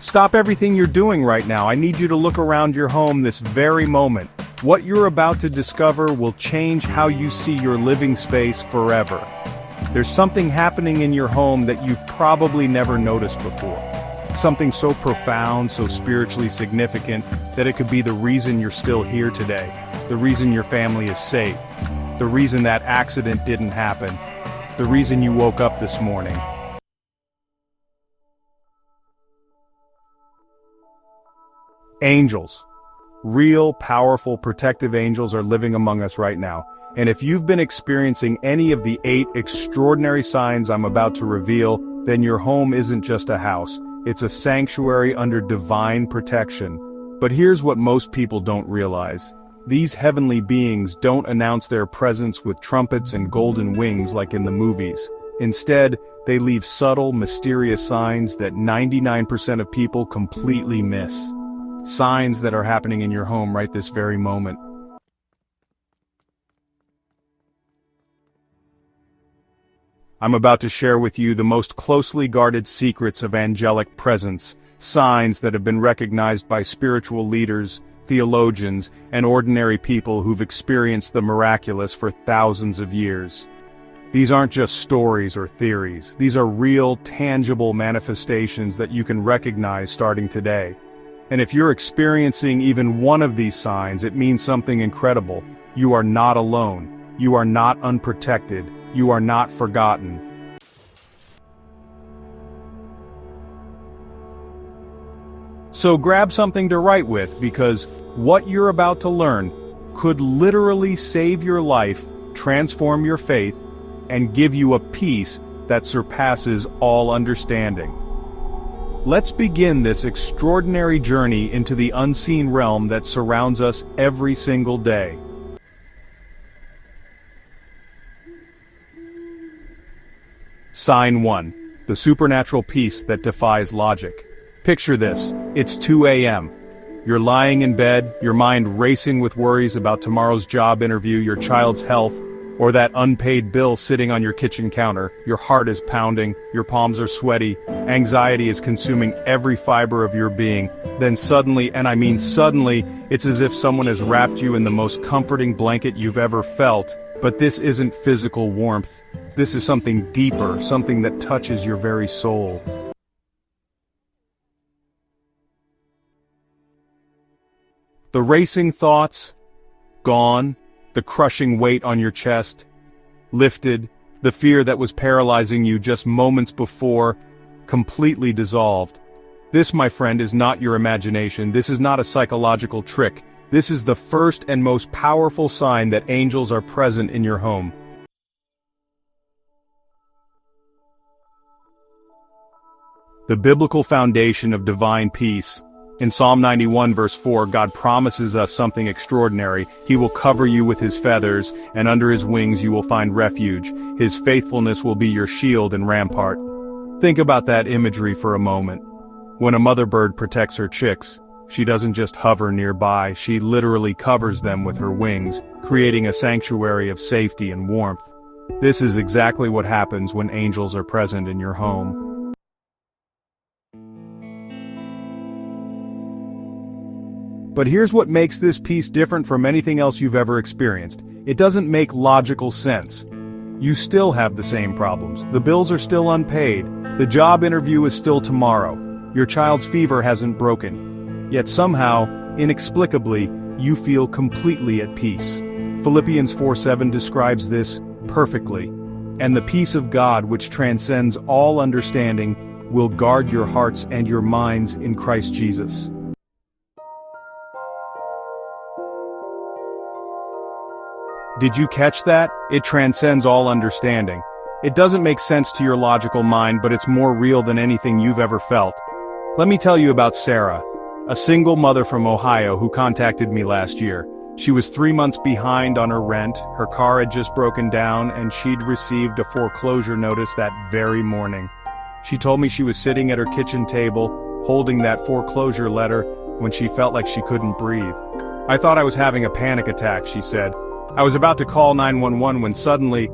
Stop everything you're doing right now. I need you to look around your home this very moment. What you're about to discover will change how you see your living space forever. There's something happening in your home that you've probably never noticed before. Something so profound, so spiritually significant, that it could be the reason you're still here today, the reason your family is safe, the reason that accident didn't happen, the reason you woke up this morning. Angels. Real, powerful, protective angels are living among us right now. And if you've been experiencing any of the 8 extraordinary signs I'm about to reveal, then your home isn't just a house. It's a sanctuary under divine protection. But here's what most people don't realize. These heavenly beings don't announce their presence with trumpets and golden wings like in the movies. Instead, they leave subtle, mysterious signs that 99% of people completely miss. Signs that are happening in your home right this very moment. I'm about to share with you the most closely guarded secrets of angelic presence, signs that have been recognized by spiritual leaders, theologians, and ordinary people who've experienced the miraculous for thousands of years. These aren't just stories or theories. These are real, tangible manifestations that you can recognize starting today. And if you're experiencing even one of these signs, it means something incredible. You are not alone. You are not unprotected. You are not forgotten. So grab something to write with, because what you're about to learn could literally save your life, transform your faith, and give you a peace that surpasses all understanding. Let's begin this extraordinary journey into the unseen realm that surrounds us every single day. Sign 1. The supernatural peace that defies logic. Picture this. It's 2 a.m. You're lying in bed, your mind racing with worries about tomorrow's job interview, your child's health, or that unpaid bill sitting on your kitchen counter. Your heart is pounding, your palms are sweaty, anxiety is consuming every fiber of your being. Then suddenly, and I mean suddenly, it's as if someone has wrapped you in the most comforting blanket you've ever felt. But this isn't physical warmth. This is something deeper, something that touches your very soul. The racing thoughts, gone. The crushing weight on your chest, lifted. The fear that was paralyzing you just moments before, completely dissolved. This, my friend, is not your imagination. This is not a psychological trick. This is the first and most powerful sign that angels are present in your home. The biblical foundation of divine peace. In Psalm 91 verse 4, God promises us something extraordinary. He will cover you with his feathers, and under his wings you will find refuge. His faithfulness will be your shield and rampart. Think about that imagery for a moment. When a mother bird protects her chicks, she doesn't just hover nearby, she literally covers them with her wings, creating a sanctuary of safety and warmth. This is exactly what happens when angels are present in your home. But here's what makes this peace different from anything else you've ever experienced. It doesn't make logical sense. You still have the same problems. The bills are still unpaid. The job interview is still tomorrow. Your child's fever hasn't broken. Yet somehow, inexplicably, you feel completely at peace. Philippians 4:7 describes this perfectly. And the peace of God, which transcends all understanding, will guard your hearts and your minds in Christ Jesus. Did you catch that? It transcends all understanding. It doesn't make sense to your logical mind, but it's more real than anything you've ever felt. Let me tell you about Sarah, a single mother from Ohio who contacted me last year. She was 3 months behind on her rent, her car had just broken down, and she'd received a foreclosure notice that very morning. She told me she was sitting at her kitchen table, holding that foreclosure letter, when she felt like she couldn't breathe. I thought I was having a panic attack, she said. I was about to call 911 when suddenly,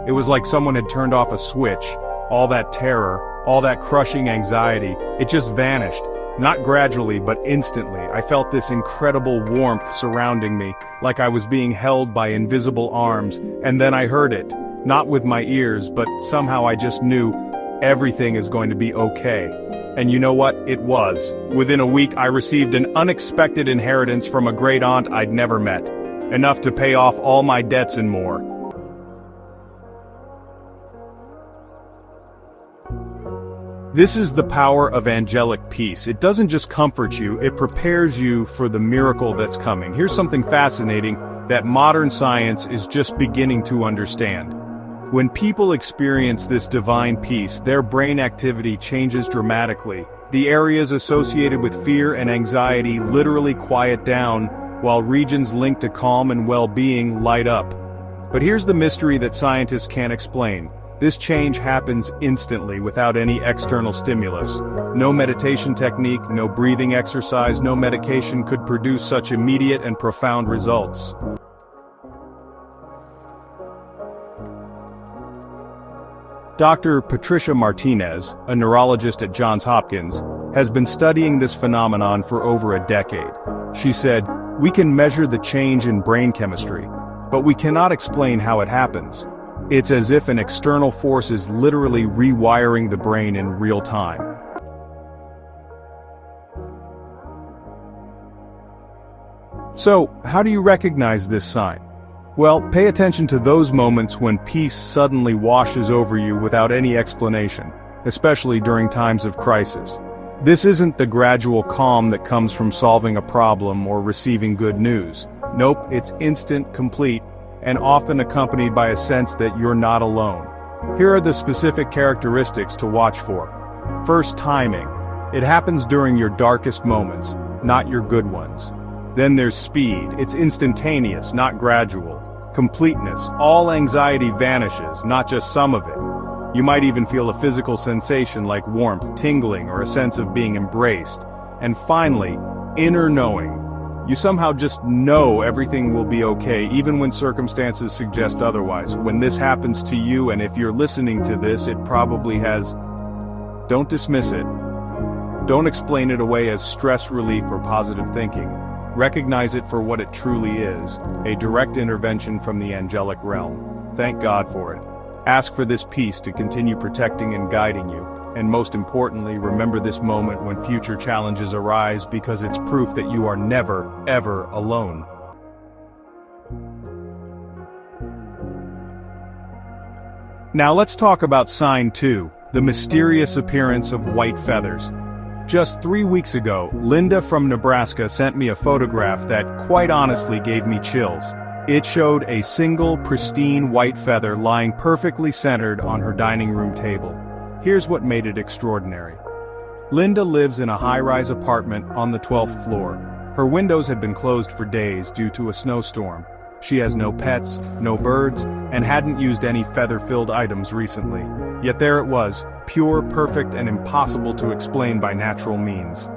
it was like someone had turned off a switch. All that terror, all that crushing anxiety, it just vanished. Not gradually, but instantly, I felt this incredible warmth surrounding me, like I was being held by invisible arms, and then I heard it. Not with my ears, but somehow I just knew everything is going to be okay. And you know what? It was. Within a week, I received an unexpected inheritance from a great aunt I'd never met. Enough to pay off all my debts and more. This is the power of angelic peace. It doesn't just comfort you, it prepares you for the miracle that's coming. Here's something fascinating that modern science is just beginning to understand. When people experience this divine peace, their brain activity changes dramatically. The areas associated with fear and anxiety literally quiet down, while regions linked to calm and well-being light up. But here's the mystery that scientists can't explain. This change happens instantly without any external stimulus. No meditation technique, no breathing exercise, no medication could produce such immediate and profound results. Dr. Patricia Martinez, a neurologist at Johns Hopkins, has been studying this phenomenon for over a decade. She said, "We can measure the change in brain chemistry, but we cannot explain how it happens. It's as if an external force is literally rewiring the brain in real time." So, how do you recognize this sign? Well, pay attention to those moments when peace suddenly washes over you without any explanation, especially during times of crisis. This isn't the gradual calm that comes from solving a problem or receiving good news. Nope, it's instant, complete, and often accompanied by a sense that you're not alone. Here are the specific characteristics to watch for. First, timing. It happens during your darkest moments, not your good ones. Then there's speed. It's instantaneous, not gradual. Completeness. All anxiety vanishes, not just some of it. You might even feel a physical sensation like warmth, tingling, or a sense of being embraced. And finally, inner knowing. You somehow just know everything will be okay, even when circumstances suggest otherwise. When this happens to you, and if you're listening to this, it probably has. Don't dismiss it. Don't explain it away as stress relief or positive thinking. Recognize it for what it truly is, a direct intervention from the angelic realm. Thank God for it. Ask for this peace to continue protecting and guiding you, and most importantly, remember this moment when future challenges arise, because it's proof that you are never, ever alone. Now let's talk about sign 2, the mysterious appearance of white feathers. Just 3 weeks ago, Linda from Nebraska sent me a photograph that, quite honestly, gave me chills. It showed a single, pristine white feather lying perfectly centered on her dining room table. Here's what made it extraordinary. Linda lives in a high-rise apartment on the 12th floor. Her windows had been closed for days due to a snowstorm. She has no pets, no birds, and hadn't used any feather-filled items recently. Yet there it was, pure, perfect, and impossible to explain by natural means.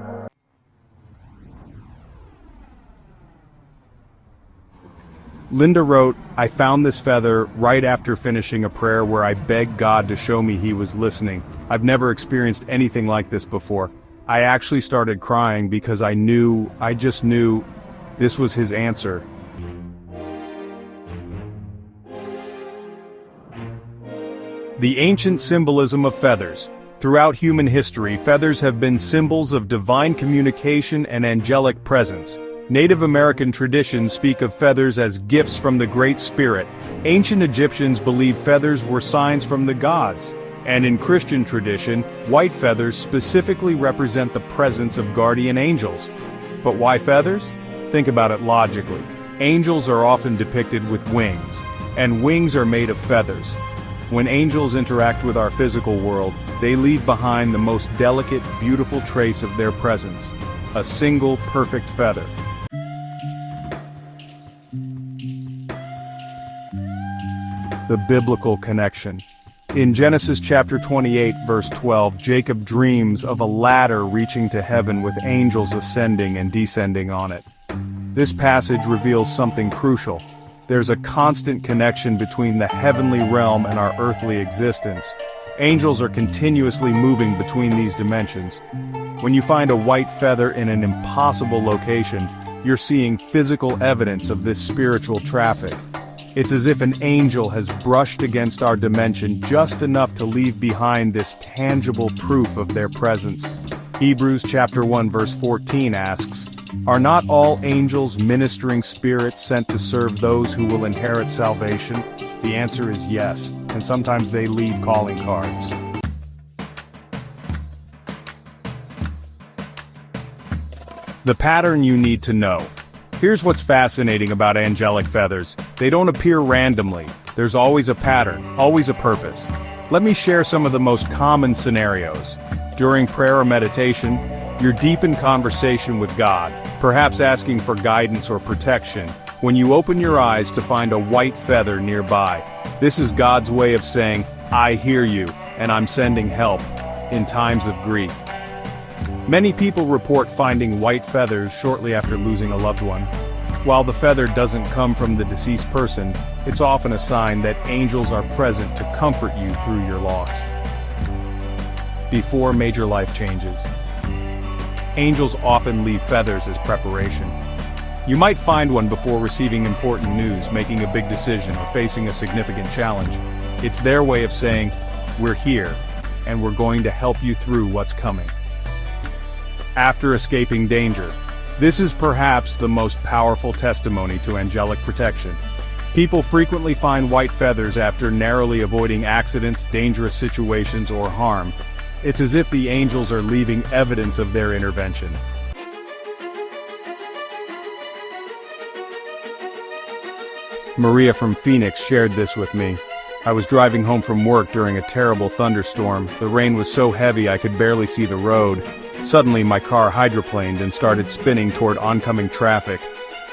Linda wrote, "I found this feather right after finishing a prayer where I begged God to show me He was listening. I've never experienced anything like this before. I actually started crying because I just knew, this was His answer." The ancient symbolism of feathers. Throughout human history, feathers have been symbols of divine communication and angelic presence. Native American traditions speak of feathers as gifts from the Great Spirit. Ancient Egyptians believed feathers were signs from the gods. And in Christian tradition, white feathers specifically represent the presence of guardian angels. But why feathers? Think about it logically. Angels are often depicted with wings, and wings are made of feathers. When angels interact with our physical world, they leave behind the most delicate, beautiful trace of their presence, a single, perfect feather. The biblical connection. In Genesis chapter 28, verse 12, Jacob dreams of a ladder reaching to heaven with angels ascending and descending on it. This passage reveals something crucial. there's a constant connection between the heavenly realm and our earthly existence. Angels are continuously moving between these dimensions. When you find a white feather in an impossible location, you're seeing physical evidence of this spiritual traffic. It's as if an angel has brushed against our dimension just enough to leave behind this tangible proof of their presence. Hebrews chapter 1 verse 14 asks, "Are not all angels ministering spirits sent to serve those who will inherit salvation?" The answer is yes, and sometimes they leave calling cards. The pattern you need to know. Here's what's fascinating about angelic feathers. They don't appear randomly. There's always a pattern, always a purpose. Let me share some of the most common scenarios. During prayer or meditation, you're deep in conversation with God, perhaps asking for guidance or protection, when you open your eyes to find a white feather nearby. This is God's way of saying, "I hear you, and I'm sending help," in times of grief. Many people report finding white feathers shortly after losing a loved one. While the feather doesn't come from the deceased person, it's often a sign that angels are present to comfort you through your loss. Before major life changes. Angels often leave feathers as preparation. You might find one before receiving important news, making a big decision, or facing a significant challenge. It's their way of saying, "We're here, and we're going to help you through what's coming." After escaping danger. This is perhaps the most powerful testimony to angelic protection. People frequently find white feathers after narrowly avoiding accidents, dangerous situations, or harm. It's as if the angels are leaving evidence of their intervention. Maria from Phoenix shared this with me. "I was driving home from work during a terrible thunderstorm. The rain was so heavy I could barely see the road. Suddenly my car hydroplaned and started spinning toward oncoming traffic.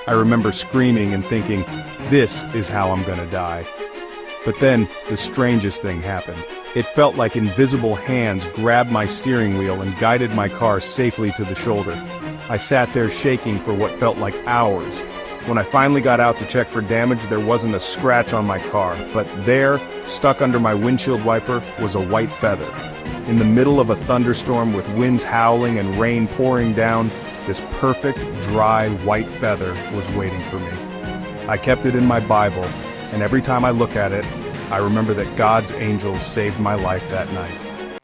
I remember screaming and thinking, this is how I'm gonna die. But then, the strangest thing happened. It felt like invisible hands grabbed my steering wheel and guided my car safely to the shoulder. I sat there shaking for what felt like hours. When I finally got out to check for damage, there wasn't a scratch on my car, but there, stuck under my windshield wiper, was a white feather. In the middle of a thunderstorm with winds howling and rain pouring down, this perfect, dry, white feather was waiting for me. I kept it in my Bible, and every time I look at it, I remember that God's angels saved my life that night.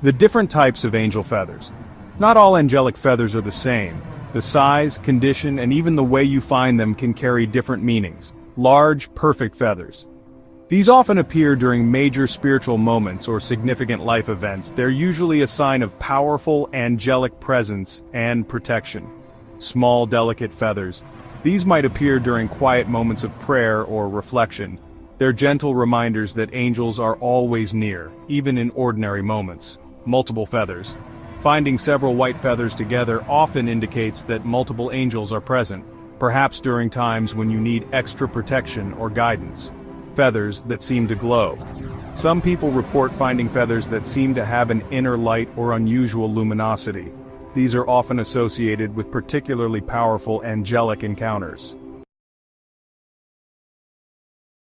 The different types of angel feathers. Not all angelic feathers are the same. The size, condition, and even the way you find them can carry different meanings. Large, perfect feathers. These often appear during major spiritual moments or significant life events. They're usually a sign of powerful angelic presence and protection. Small, delicate feathers. These might appear during quiet moments of prayer or reflection. They're gentle reminders that angels are always near, even in ordinary moments. Multiple feathers. Finding several white feathers together often indicates that multiple angels are present, perhaps during times when you need extra protection or guidance. Feathers that seem to glow. Some people report finding feathers that seem to have an inner light or unusual luminosity. These are often associated with particularly powerful angelic encounters.